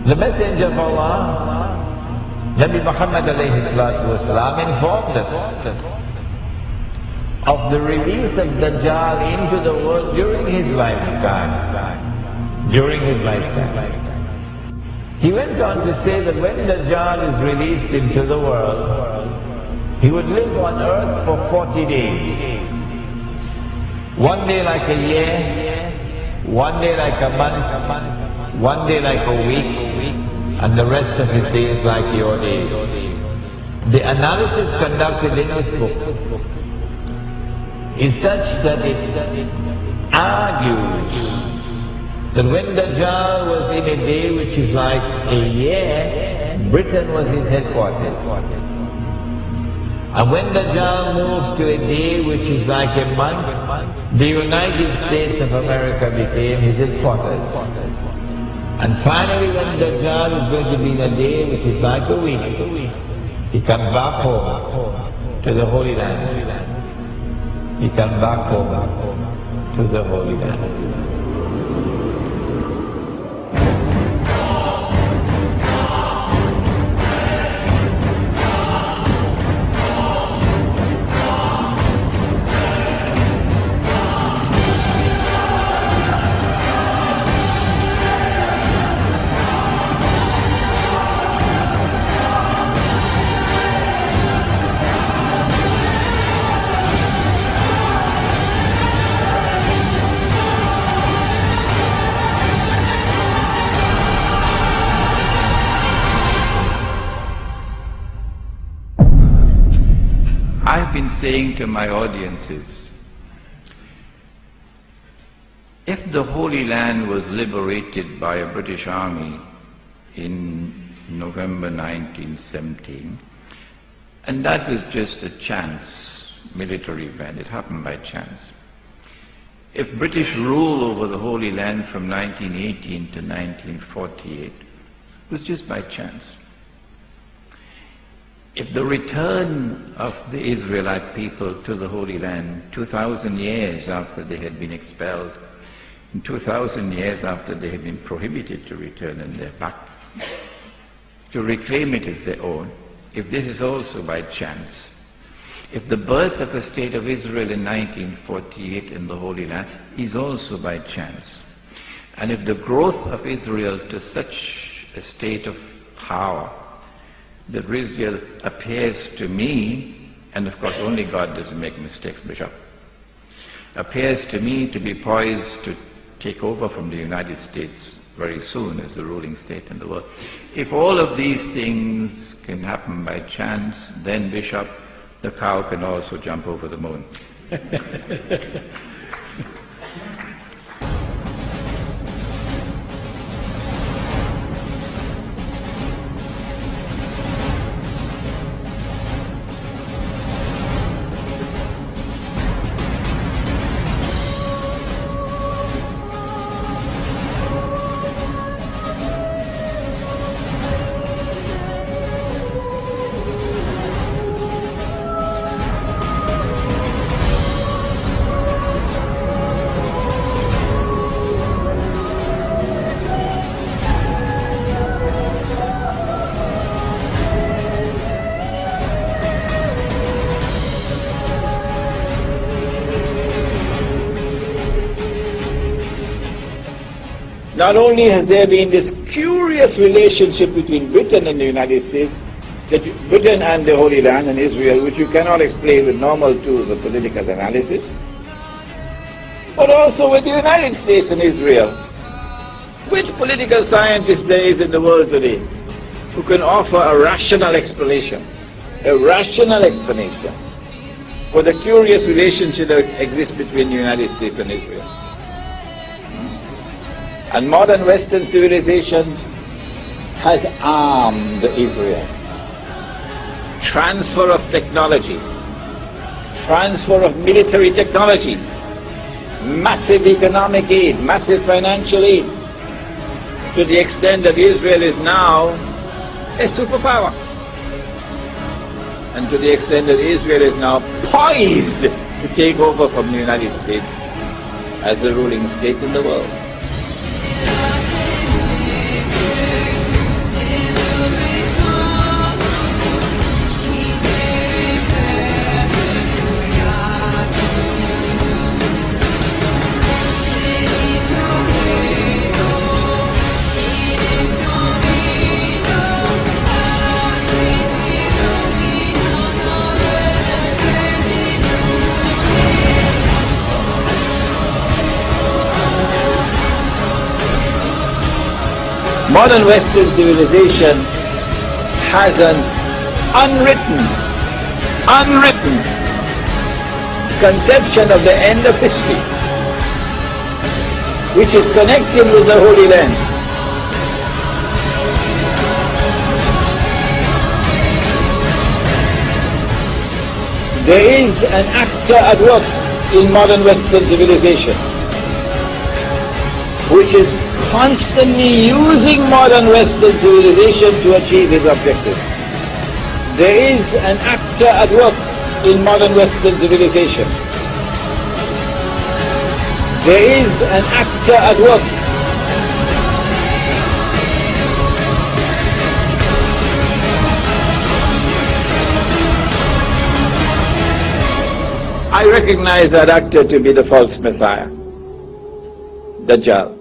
The Messenger of Allah, Nabi Muhammad alayhi salatu wasalam, informed us of the release of Dajjal into the world during his lifetime. He went on to say that when Dajjal is released into the world, he would live on earth for 40 days. One day like a year, one day like a month, one day like a week, and the rest of his days like your days. The analysis conducted in this book is such that it argues that when Dajjal was in a day which is like a year, Britain was his headquarters. And when Dajjal moved to a day which is like a month, the United States of America became his headquarters. And finally when Dajjal is going to be in a day which is like a week, he comes back home to the Holy Land. He comes back home to the Holy Land. I've been saying to my audiences, if the Holy Land was liberated by a British army in November 1917, and that was just a chance military event, it happened by chance. If British rule over the Holy Land from 1918 to 1948 it was just by chance. If the return of the Israelite people to the Holy Land 2,000 years after they had been expelled, and 2,000 years after they had been prohibited to return and they're back, to reclaim it as their own, if this is also by chance, if the birth of a state of Israel in 1948 in the Holy Land is also by chance, and if the growth of Israel to such a state of power that Israel appears to me, and of course only God doesn't make mistakes, Bishop, appears to me to be poised to take over from the United States very soon as the ruling state in the world. If all of these things can happen by chance, then Bishop, the cow can also jump over the moon. Not only has there been this curious relationship between Britain and the United States, that Britain and the Holy Land and Israel, which you cannot explain with normal tools of political analysis, but also with the United States and Israel. Which political scientist there is in the world today who can offer a rational explanation for the curious relationship that exists between the United States and Israel? And modern Western civilization has armed Israel. Transfer of technology, transfer of military technology, massive economic aid, massive financial aid, to the extent that Israel is now a superpower. And to the extent that Israel is now poised to take over from the United States as the ruling state in the world. Modern Western civilization has an unwritten conception of the end of history, which is connected with the Holy Land. There is an actor at work in modern Western civilization, which is constantly using modern Western civilization to achieve his objective. There is an actor at work in modern Western civilization. There is an actor at work. I recognize that actor to be the false Messiah, Dajjal.